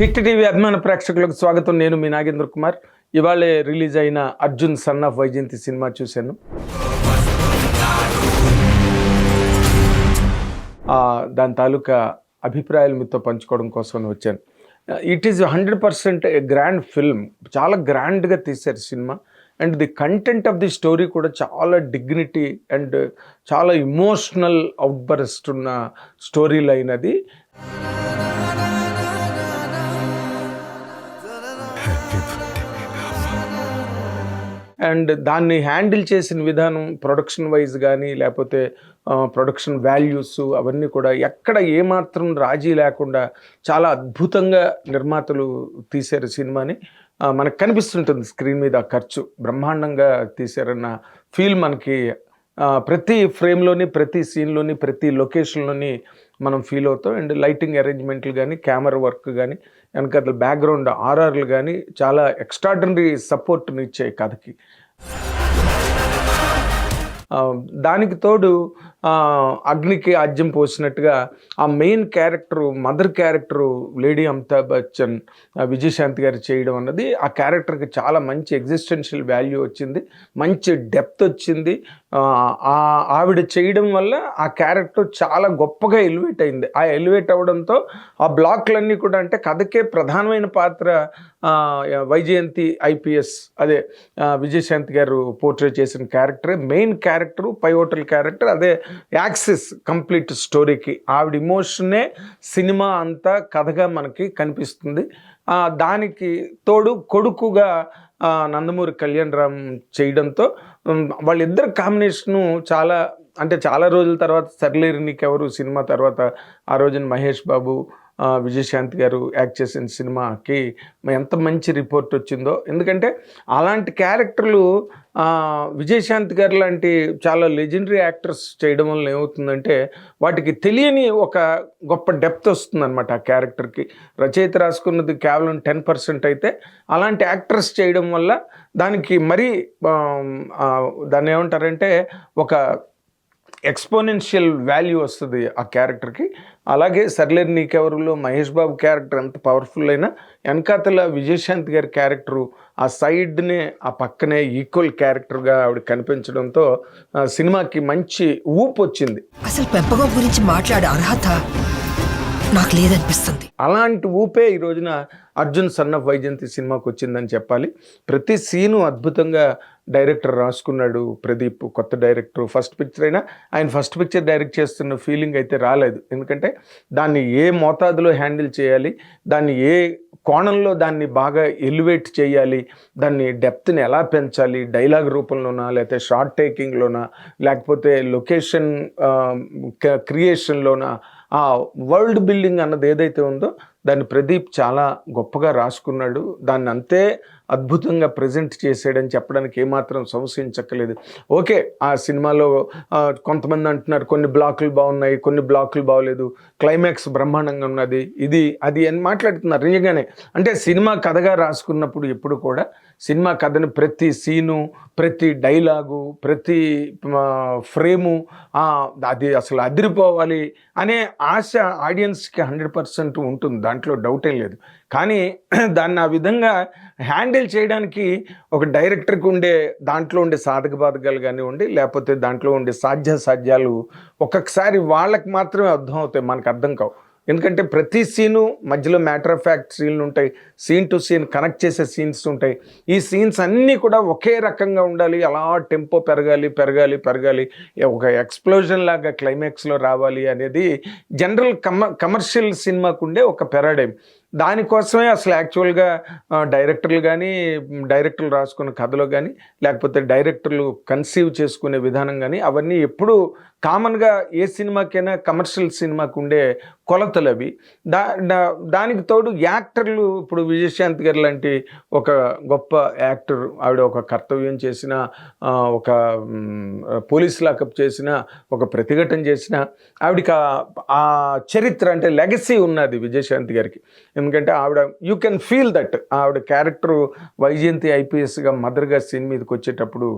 Hit TV అభిమాన ప్రేక్షకులకు స్వాగతం. నేను మీ నాగేంద్ర కుమార్. ఇవాళే రిలీజ్ అయిన Arjun son of Vyjayanthi cinema చూశాను. దాని తాలూకా అభిప్రాయాలు మీతో పంచుకోవడం కోసం వచ్చాను. It is 100% A grand film. చాలా గ్రాండ్గా తీశారు cinema. And the content of the story కూడా చాలా డిగ్నిటీ అండ్ చాలా ఇమోషనల్ అవుట్బర్స్ట్ ఉన్న స్టోరీ లైన్ అది. అండ్ దాన్ని హ్యాండిల్ చేసిన విధానం ప్రొడక్షన్ వైజ్ కానీ లేకపోతే ప్రొడక్షన్ వాల్యూస్ అవన్నీ కూడా ఎక్కడ ఏమాత్రం రాజీ లేకుండా చాలా అద్భుతంగా నిర్మాతలు తీశారు సినిమాని. మనకు కనిపిస్తుంటుంది స్క్రీన్ మీద ఖర్చు బ్రహ్మాండంగా తీశారన్న ఫీల్ మనకి ప్రతి ఫ్రేమ్లోని, ప్రతి సీన్లోని, ప్రతి లొకేషన్లోని మనం ఫీల్ అవుతాం. అండ్ లైటింగ్ అరేంజ్మెంట్లు కానీ, కెమెరా వర్క్ కానీ, వెనకాల బ్యాక్గ్రౌండ్ ఆర్ఆర్లు కానీ చాలా ఎక్స్ట్రాడినరీ సపోర్ట్ని ఇచ్చాయి కథకి. దానికి తోడు అగ్నికి ఆజ్యం పోసినట్టుగా ఆ main character, mother character lady Amitabh Bachchan Vijayashanti గారు చేయడం అన్నది ఆ క్యారెక్టర్కి చాలా మంచి ఎగ్జిస్టెన్షియల్ వాల్యూ వచ్చింది, మంచి డెప్త్ వచ్చింది. ఆవిడ చేయడం వల్ల ఆ క్యారెక్టర్ చాలా గొప్పగా ఎలివేట్ అయింది. ఆ ఎలివేట్ అవ్వడంతో ఆ బ్లాక్లన్నీ కూడా, అంటే కథకే ప్రధానమైన పాత్ర వైజయంతి ఐపీఎస్, అదే విజయశాంతి గారు పోర్ట్రే చేసిన క్యారెక్టరే మెయిన్ క్యారెక్టరు, పైవోటల్ క్యారెక్టర్. అదే యాక్సిస్ కంప్లీట్ స్టోరీకి. ఆవిడ ఇమోషనే సినిమా అంతా కథగా మనకి కనిపిస్తుంది. దానికి తోడు కొడుకుగా నందమూరి కళ్యాణ్ రామ్ చేయడంతో వాళ్ళిద్దరు కాంబినేషను చాలా రోజుల తర్వాత, సర్లేరు నీకెవరు సినిమా తర్వాత ఆ రోజున మహేష్ బాబు, విజయశాంతి గారు యాక్ట్ చేసిన సినిమాకి ఎంత మంచి రిపోర్ట్ వచ్చిందో. ఎందుకంటే అలాంటి క్యారెక్టర్లు విజయశాంతి గారు లాంటి చాలా లెజెండరీ యాక్టర్స్ చేయడం వల్ల ఏమవుతుందంటే వాటికి తెలియని ఒక గొప్ప డెప్త్ వస్తుందన్నమాట ఆ క్యారెక్టర్కి. రచయిత రాసుకున్నది కేవలం 10% అయితే అలాంటి యాక్టర్స్ చేయడం వల్ల దానికి మరీ దాన్ని ఏమంటారంటే ఒక ఎక్స్పోనెన్షియల్ వాల్యూ వస్తుంది ఆ క్యారెక్టర్కి. అలాగే సర్లేరు నీకెవరులో మహేష్ బాబు క్యారెక్టర్ ఎంత పవర్ఫుల్ అయినా వెనకాతల విజయశాంతి గారి క్యారెక్టరు ఆ సైడ్నే, ఆ పక్కనే ఈక్వల్ క్యారెక్టర్గా ఆవిడ కనిపించడంతో సినిమాకి మంచి ఊపు వచ్చింది. అసలు పెంపకం గురించి మాట్లాడే అర్హత నాకు లేదనిపిస్తుంది. అలాంటి ఊపే ఈ రోజున అర్జున్ సన్ ఆఫ్ వైజయంతి సినిమాకి వచ్చిందని చెప్పాలి. ప్రతి సీను అద్భుతంగా డైరెక్టర్ రాసుకున్నాడు. ప్రదీప్ కొత్త డైరెక్టర్, ఫస్ట్ పిక్చర్ అయినా ఆయన ఫస్ట్ పిక్చర్ డైరెక్ట్ చేస్తున్న ఫీలింగ్ అయితే రాలేదు. ఎందుకంటే దాన్ని ఏ మోతాదులో హ్యాండిల్ చేయాలి, దాన్ని ఏ కోణంలో దాన్ని బాగా ఎలివేట్ చేయాలి, దాన్ని డెప్త్ని ఎలా పెంచాలి, డైలాగ్ రూపంలోనా, లేకపోతే షార్ట్ టేకింగ్లోనా, లేకపోతే లొకేషన్ క్రియేషన్లోనా, ఆ వరల్డ్ బిల్డింగ్ అన్నది ఏదైతే ఉందో దాన్ని ప్రదీప్ చాలా గొప్పగా రాసుకున్నాడు. దాన్ని అంతే అద్భుతంగా ప్రజెంట్ చేసాడని చెప్పడానికి ఏమాత్రం సంశయించక్కలేదు. ఓకే, ఆ సినిమాలో కొంతమంది అంటున్నారు కొన్ని బ్లాకులు బాగున్నాయి, కొన్ని బ్లాకులు బాగోలేదు, క్లైమాక్స్ బ్రహ్మాండంగా ఉన్నది, ఇది అది అని మాట్లాడుతున్నారు. నిజంగానే అంటే సినిమా కథగా రాసుకున్నప్పుడు ఎప్పుడు కూడా సినిమా కథని ప్రతి సీను, ప్రతి డైలాగు, ప్రతి ఫ్రేము అది అసలు అదిరిపోవాలి అనే ఆశ ఆడియన్స్కి 100% ఉంటుంది, దాంట్లో డౌటే లేదు. కానీ దాన్ని ఆ విధంగా హ్యాండిల్ చేయడానికి ఒక డైరెక్టర్కి దాంట్లో ఉండే సాధక బాధకాలు కానివ్వండి, లేకపోతే దాంట్లో ఉండే సాధ్యాలు ఒక్కొక్కసారి వాళ్ళకి మాత్రమే అర్థం అవుతాయి, మనకు అర్థం కావు. ఎందుకంటే ప్రతి సీను మధ్యలో మ్యాటర్ ఆఫ్ ఫ్యాక్ట్ సీన్లు ఉంటాయి, సీన్ టు సీన్ కనెక్ట్ చేసే సీన్స్ ఉంటాయి. ఈ సీన్స్ అన్నీ కూడా ఒకే రకంగా ఉండాలి, అలా టెంపో పెరగాలి, ఒక ఎక్స్ప్లోజన్ లాగా క్లైమాక్స్లో రావాలి అనేది జనరల్ కమర్షియల్ సినిమాకు ఉండే ఒక పెరాడైమ్. దానికోసమే అసలు యాక్చువల్గా డైరెక్టర్లు రాసుకున్న కథలో కానీ, లేకపోతే డైరెక్టర్లు కన్సీవ్ చేసుకునే విధానం కానీ, అవన్నీ ఎప్పుడూ కామన్గా ఏ సినిమాకైనా కమర్షియల్ సినిమాకు ఉండే కొలతలు అవి. దానికి తోడు యాక్టర్లు, ఇప్పుడు విజయశాంతి గారు లాంటి ఒక గొప్ప యాక్టర్, ఆవిడ ఒక కర్తవ్యం చేసిన, ఒక పోలీస్ లాకప్ చేసిన, ఒక ప్రతిఘటన చేసిన, ఆవిడకి ఆ చరిత్ర అంటే లెగసీ ఉన్నది విజయశాంతి గారికి. ఎందుకంటే ఆవిడ యూ కెన్ ఫీల్ దట్ ఆవిడ క్యారెక్టరు వైజయంతి ఐపీఎస్గా మదర్గా సీన్ మీదకి వచ్చేటప్పుడు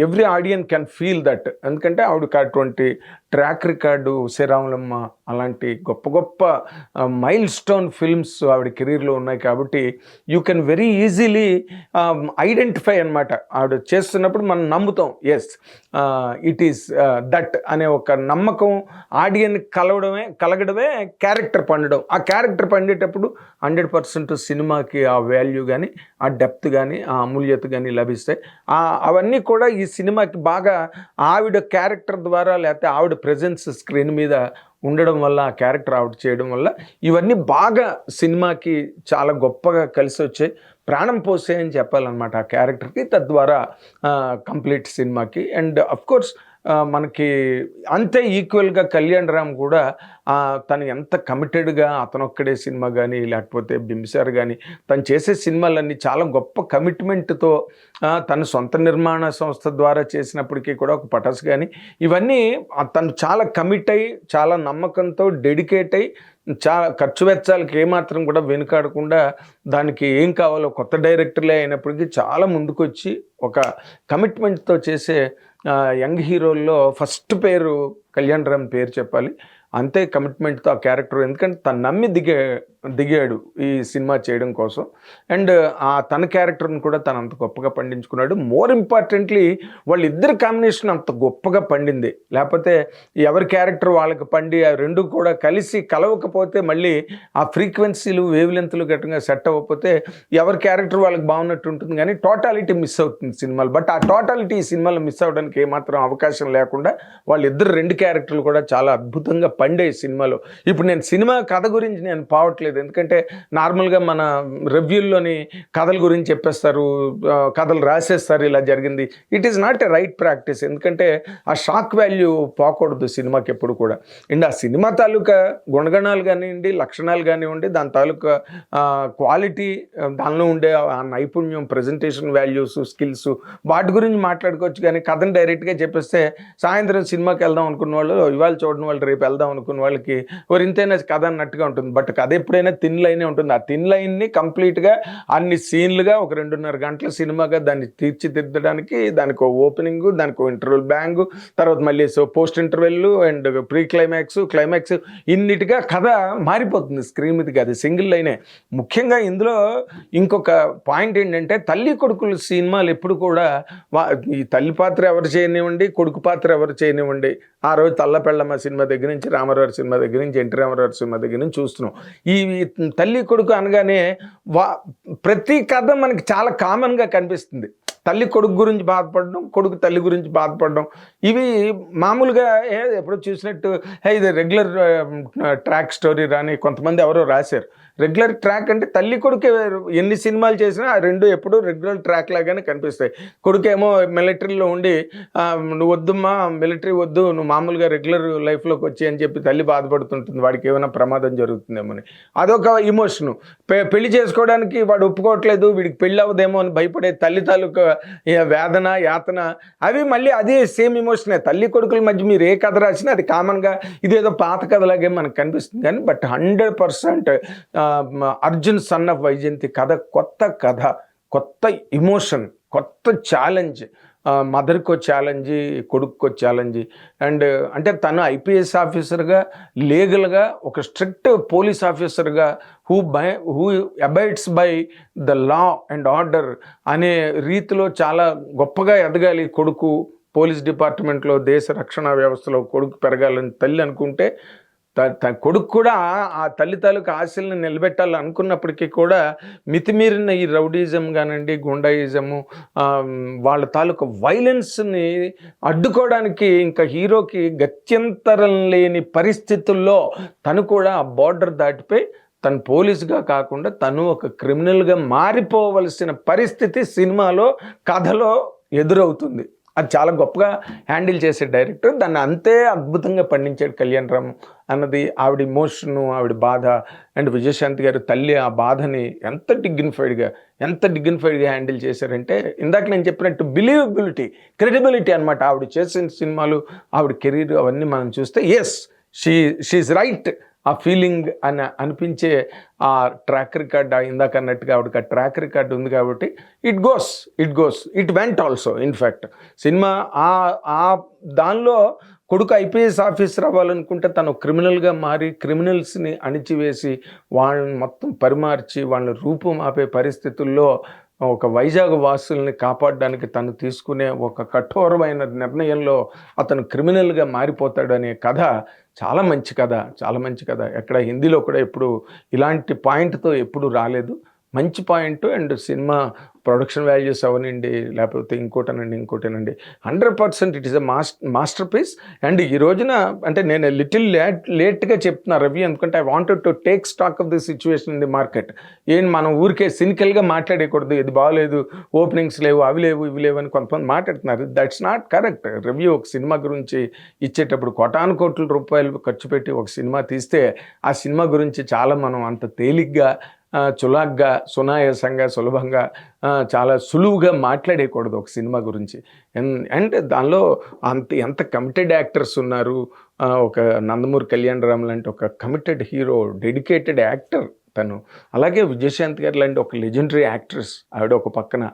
every audience can feel that. ఎందుకంటే ఆవిడకి అటువంటి ట్రాక్ రికార్డు, శ్రీరాములమ్మ అలాంటి గొప్ప గొప్ప మైల్ స్టోన్ ఫిల్మ్స్ ఆవిడ కెరీర్లో ఉన్నాయి కాబట్టి you can very easily identify అనమాట. ఆవిడ చేస్తున్నప్పుడు మనం నమ్ముతాం, ఎస్ ఇట్ ఈస్ దట్ అనే ఒక నమ్మకం ఆడియన్స్ కలగడమే క్యారెక్టర్ పండడం. ఆ క్యారెక్టర్ పండేటప్పుడు 100% సినిమాకి ఆ వాల్యూ కానీ, ఆ డెప్త్ కానీ, ఆ అమూల్యత కానీ లభిస్తాయి. అవన్నీ కూడా ఈ సినిమాకి బాగా ఆవిడ క్యారెక్టర్ ద్వారా, లేకపోతే ఆవిడ ప్రెజెన్స్ స్క్రీన్ మీద ఉండడం వల్ల, ఆ క్యారెక్టర్ ఆవిడ చేయడం వల్ల ఇవన్నీ బాగా సినిమాకి చాలా గొప్పగా కలిసి వచ్చాయి, ప్రాణం పోసాయని చెప్పాలన్నమాట ఆ క్యారెక్టర్కి. తద్వారా కంప్లీట్ సినిమాకి. అండ్ అఫ్కోర్స్ మనకి అంతే ఈక్వల్గా కళ్యాణ్ రామ్ కూడా తను ఎంత కమిటెడ్గా అతనొక్కడే సినిమా కానీ, లేకపోతే బింబిసార్ కానీ, తను చేసే సినిమాలన్నీ చాలా గొప్ప కమిట్మెంట్తో తన సొంత నిర్మాణ సంస్థ ద్వారా చేసినప్పటికీ కూడా, ఒక పటాస్ కానీ, ఇవన్నీ తను చాలా కమిట్ అయ్యి, చాలా నమ్మకంతో డెడికేట్ అయ్యి, చాలా ఖర్చు వెచ్చాలకి ఏమాత్రం కూడా వెనుకాడకుండా, దానికి ఏం కావాలో కొత్త డైరెక్టర్లే అయినప్పటికీ చాలా ముందుకొచ్చి ఒక కమిట్మెంట్తో చేసే యంగ్ హీరోల్లో ఫస్ట్ పేరు కళ్యాణ్ రామ్ పేరు చెప్పాలి. అంతే కమిట్మెంట్తో ఆ క్యారెక్టర్, ఎందుకంటే తను నమ్మి దిగాడు ఈ సినిమా చేయడం కోసం. అండ్ తన క్యారెక్టర్ని కూడా తను అంత గొప్పగా పండించుకున్నాడు. మోర్ ఇంపార్టెంట్లీ వాళ్ళిద్దరి కాంబినేషన్ అంత గొప్పగా పండింది. లేకపోతే ఎవరి క్యారెక్టర్ వాళ్ళకి పండి ఆ రెండు కూడా కలిసి కలవకపోతే, మళ్ళీ ఆ ఫ్రీక్వెన్సీలు వేవ్ లెంత్లు గట్టిగా సెట్ అవ్వకపోతే ఎవరి క్యారెక్టర్ వాళ్ళకి బాగున్నట్టు ఉంటుంది, కానీ టోటాలిటీ మిస్ అవుతుంది సినిమాలు. బట్ ఆ టోటాలిటీ ఈ సినిమాలో మిస్ అవ్వడానికి ఏమాత్రం అవకాశం లేకుండా వాళ్ళిద్దరు రెండు క్యారెక్టర్లు కూడా చాలా అద్భుతంగా పండే సినిమాలో. ఇప్పుడు నేను సినిమా కథ గురించి నేను పోవట్లేదు, ఎందుకంటే నార్మల్గా మన రివ్యూల్లోని కథల గురించి చెప్పేస్తారు, కథలు రాసేస్తారు, ఇలా జరిగింది. It is not a right practice. ఎందుకంటే ఆ షాక్ వాల్యూ పోకూడదు సినిమాకి ఎప్పుడు కూడా. అండ్ ఆ సినిమా తాలూకా గుణగణాలు కానివ్వండి, లక్షణాలు కానివ్వండి, దాని తాలూకా క్వాలిటీ, దానిలో ఉండే ఆ నైపుణ్యం, ప్రజెంటేషన్ వాల్యూస్, స్కిల్స్, వాటి గురించి మాట్లాడుకోవచ్చు. కానీ కథను డైరెక్ట్గా చెప్పేస్తే సాయంత్రం సినిమాకి వెళ్దాం అనుకున్న వాళ్ళు, ఇవాళ చూడడం వాళ్ళు రేపు వెళ్దాం అనుకున్న వాళ్ళకి ఇంతైనా కథ అన్నట్టుగా ఉంటుంది. బట్ కథ ఎప్పుడైనా థిన్ లైనే ఉంటుంది. ఆ థిన్ లైన్ని కంప్లీట్గా అన్ని సీన్లుగా ఒక 2.5 గంటల సినిమాగా దాన్ని తీర్చిదిద్దడానికి, దానికి ఓపెనింగ్, దానికి ఇంటర్వెల్ బ్యాంగ్, తర్వాత మళ్ళీ post interval and pre climax ఇన్నిటిగా కథ మారిపోతుంది స్క్రీన్ మీదకి. అది సింగిల్ లైనే. ముఖ్యంగా ఇందులో ఇంకొక పాయింట్ ఏంటంటే, తల్లి కొడుకుల సినిమాలు ఎప్పుడు కూడా ఈ తల్లి పాత్ర ఎవరు చేయనివ్వండి, కొడుకు పాత్ర ఎవరు చేయనివ్వండి, ఆ రోజు తల్లపెళ్ళమ్మ సినిమా దగ్గర నుంచి, రామారావు సినిమా దగ్గర నుంచి, ఎన్టీ రామారావు సినిమా దగ్గర నుంచి చూస్తున్నాం. ఈ తల్లి కొడుకు అనగానే ప్రతి కథ మనకి చాలా కామన్గా కనిపిస్తుంది. తల్లి కొడుకు గురించి బాధపడడం, కొడుకు తల్లి గురించి బాధపడడం, ఇవి మామూలుగా ఎప్పుడో చూసినట్టు ఇది రెగ్యులర్ ట్రాక్ స్టోరీ రాని కొంతమంది ఎవరో రాశారు. రెగ్యులర్ ట్రాక్ అంటే తల్లి కొడుకు ఎన్ని సినిమాలు చేసినా ఆ రెండు ఎప్పుడు రెగ్యులర్ ట్రాక్ లాగానే కనిపిస్తాయి. కొడుకేమో మిలిటరీలో ఉండి నువ్వు వద్దమ్మా మిలిటరీ వద్దు, నువ్వు మామూలుగా రెగ్యులర్ లైఫ్లోకి వచ్చి అని చెప్పి తల్లి బాధపడుతుంటుంది, వాడికి ఏమైనా ప్రమాదం జరుగుతుందేమోని. అదొక ఇమోషను. పెళ్లి చేసుకోవడానికి వాడు ఒప్పుకోవట్లేదు, వీడికి పెళ్ళి అవ్వదేమో అని భయపడే తల్లి తాలూకా వేదన, యాతన, అవి మళ్ళీ అదే సేమ్ ఇమోషనే. తల్లి కొడుకుల మధ్య మీరు ఏ కథ రాసినా అది కామన్గా ఇదేదో పాత కథలాగే మనకు కనిపిస్తుంది. కానీ but 100% Arjun son of Vaijayanthi కథ, కొత్త ఇమోషన్, కొత్త ఛాలెంజ్. మదర్కో ఛాలెంజ్, కొడుక్కో ఛాలెంజ్. అండ్ అంటే తను ఐపీఎస్ ఆఫీసర్గా, లీగల్గా ఒక స్ట్రిక్ట్ పోలీస్ ఆఫీసర్గా who abides by the law and order అనే రీతిలో చాలా గొప్పగా ఎదగాలి కొడుకు. పోలీస్ డిపార్ట్మెంట్లో, దేశ రక్షణ వ్యవస్థలో కొడుకు పెరగాలని తల్లి అనుకుంటే, కొడుకు కూడా ఆ తల్లి తాలూకు ఆశల్ని నిలబెట్టాలని అనుకున్నప్పటికీ కూడా మితిమీరిన ఈ రౌడీజం కానివ్వండి, గుండాయిజము, వాళ్ళ తాలూకు వైలెన్స్ని అడ్డుకోవడానికి ఇంకా హీరోకి గత్యంతరం లేని పరిస్థితుల్లో తను కూడా ఆ బార్డర్ దాటిపోయి తను పోలీసుగా కాకుండా తను ఒక క్రిమినల్గా మారిపోవలసిన పరిస్థితి సినిమాలో, కథలో ఎదురవుతుంది. అది చాలా గొప్పగా హ్యాండిల్ చేసే డైరెక్టర్. దాన్ని అంతే అద్భుతంగా పండించాడు కళ్యాణ్ రామ్ అన్నది. ఆవిడ ఇమోషను, ఆవిడ బాధ, అండ్ విజయశాంతి గారు తల్లి ఆ బాధని ఎంత డిగ్నిఫైడ్గా హ్యాండిల్ చేశారంటే, ఇందాక నేను చెప్పినట్టు బిలీవబిలిటీ, క్రెడిబిలిటీ అనమాట. ఆవిడ చేసిన సినిమాలు, ఆవిడ కెరీర్ అవన్నీ మనం చూస్తే ఎస్ షీఈస్ రైట్, ఆ ఫీలింగ్ అని అనిపించే ఆ ట్రాక్ రికార్డ్, ఇందాక అన్నట్టుగా ఆవిడకి ఆ ట్రాక్ రికార్డ్ ఉంది కాబట్టి it went also. In fact cinema దానిలో కొడుకు ఐపీఎస్ ఆఫీసర్ అవ్వాలనుకుంటే తను క్రిమినల్గా మారి క్రిమినల్స్ని అణిచివేసి వాళ్ళని మొత్తం పరిమార్చి వాళ్ళని రూపుమాపే పరిస్థితుల్లో ఒక వైజాగ్ వాసుల్ని కాపాడడానికి తను తీసుకునే ఒక కఠోరమైన నిర్ణయంలో అతను క్రిమినల్గా మారిపోతాడు అనే కథ చాలా మంచి కథ, చాలా మంచి కథ. ఎక్కడ హిందీలో కూడా ఎప్పుడు ఇలాంటి పాయింట్తో ఎప్పుడు రాలేదు. మంచి point. And cinema production values అవనండి, లేకపోతే ఇంకోటేనండి 100% it is a masterpiece. And ఈ రోజున అంటే నేను లిటిల్ లేట్గా చెప్తున్నా రివ్యూ, ఎందుకంటే I wanted to take stock of the situation in the market. మనం ఊరికే సినికల్గా మాట్లాడకూడదు, ఇది బాగలేదు, ఓపెనింగ్స్ లేవు, అవి లేవు, ఇవి లేవు అని కొంతమంది మాట్లాడుతున్నారు. That's not correct. రివ్యూ ఒక సినిమా గురించి ఇచ్చేటప్పుడు కోటాను కోట్ల రూపాయలు ఖర్చు పెట్టి ఒక సినిమా తీస్తే ఆ సినిమా గురించి చాలా మనం అంత తేలిగ్గా చులాగ్గా సునాయాసంగా సులభంగా చాలా సులువుగా మాట్లాడేయకూడదు ఒక సినిమా గురించి. అండ్ దానిలో ఎంత కమిటెడ్ యాక్టర్స్ ఉన్నారు. ఒక నందమూరి కళ్యాణ్ రామ్ లాంటి ఒక కమిటెడ్ హీరో, డెడికేటెడ్ యాక్టర్ తను. అలాగే విజయశాంతి గారు లాంటి ఒక లెజెండరీ యాక్ట్రెస్ ఆవిడ ఒక పక్కన.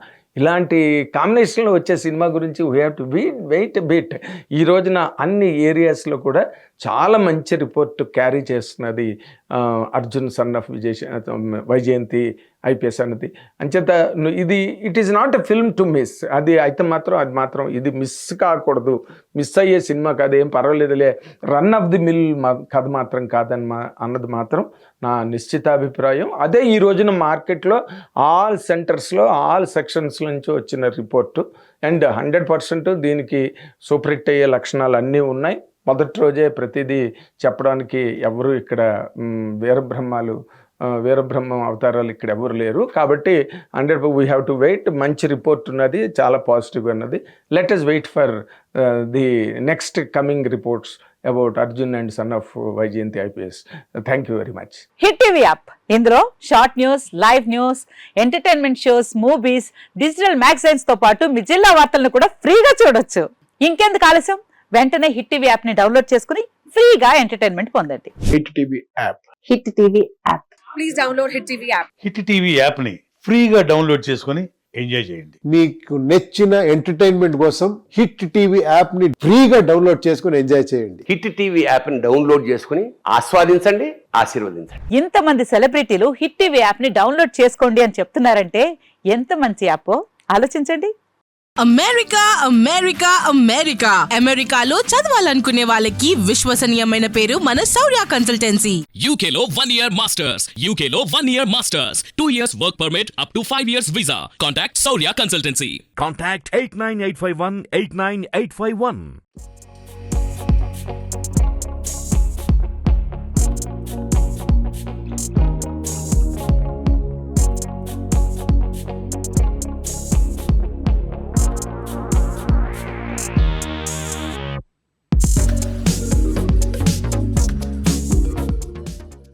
ఇలాంటి కాంబినేషన్లో వచ్చే సినిమా గురించి we have to wait bit. ఈ రోజున అన్ని ఏరియాస్లో కూడా చాలా మంచి రిపోర్ట్ క్యారీ చేస్తున్నది Arjun son of Vyjayanthi IPS అన్నది. అంచేత it is not a film to miss. అది ఇది మిస్ కాకూడదు. మిస్ అయ్యే సినిమా కాదు, ఏం పర్వాలేదులే, రన్ ఆఫ్ ది మిల్ కథ మాత్రం అన్నది మాత్రం నా నిశ్చితాభిప్రాయం. అదే ఈ రోజున మార్కెట్లో ఆల్ సెంటర్స్లో ఆల్ సెక్షన్స్ నుంచి వచ్చిన రిపోర్టు. అండ్ 100% దీనికి సూపర్ హిట్ అయ్యే లక్షణాలు అన్నీ ఉన్నాయి. మొదటి రోజే ప్రతిదీ చెప్పడానికి ఎవరు ఇక్కడ వీరబ్రహ్మం అవతారాలు ఇక్కడ ఎవరు లేరు. కాబట్టి 100 వీ హ్యావ్ టు వెయిట్. మంచి రిపోర్ట్ ఉన్నది, చాలా పాజిటివ్గా ఉన్నది. Let us wait for the next coming reports about Arjun and son of Vyjayanthi IPS. Thank you very much. Hit TV app, ఇందులో short news, live news, entertainment shows, movies, digital magazines తో పాటు మీ జిల్లా వార్తలను కూడా ఫ్రీగా చూడొచ్చు. ఇంకెందుకు ఆలస్యం, వెంటనే హిట్ టీవీ యాప్ ని డౌన్లోడ్ చేసుకుని ఫ్రీగా ఎంటర్టైన్మెంట్ పొందండి. Hit TV app. Hit TV app. Please download hit TV app. Hit TV app ని ఫ్రీగా డౌన్లోడ్ చేసుకొని ఎంజాయ్ చేయండి. మీకు నచ్చిన ఎంటర్టైన్మెంట్ కోసం హిట్ టీవీ యాప్ ని ఫ్రీగా డౌన్లోడ్ చేసుకొని ఎంజాయ్ చేయండి. హిట్ టీవీ యాప్ ని డౌన్లోడ్ చేసుకుని ఆస్వాదించండి, ఆశీర్వదించండి. ఇంతమంది సెలబ్రిటీలు హిట్ టీవీ యాప్ ని డౌన్లోడ్ చేసుకోండి అని చెప్తున్నారంటే ఎంత మంచి యాప్ ఆలోచించండి. అమెరికాలో చదవాలనుకునే వాళ్ళకి విశ్వసనీయమైన పేరు మన శౌర్య కన్సల్టెన్సీ. UK లో 1 year masters, UK లో 1 year masters, 2 years work permit up to 5 years visa. Contact Saurya Consultancy. Contact 89851 89851.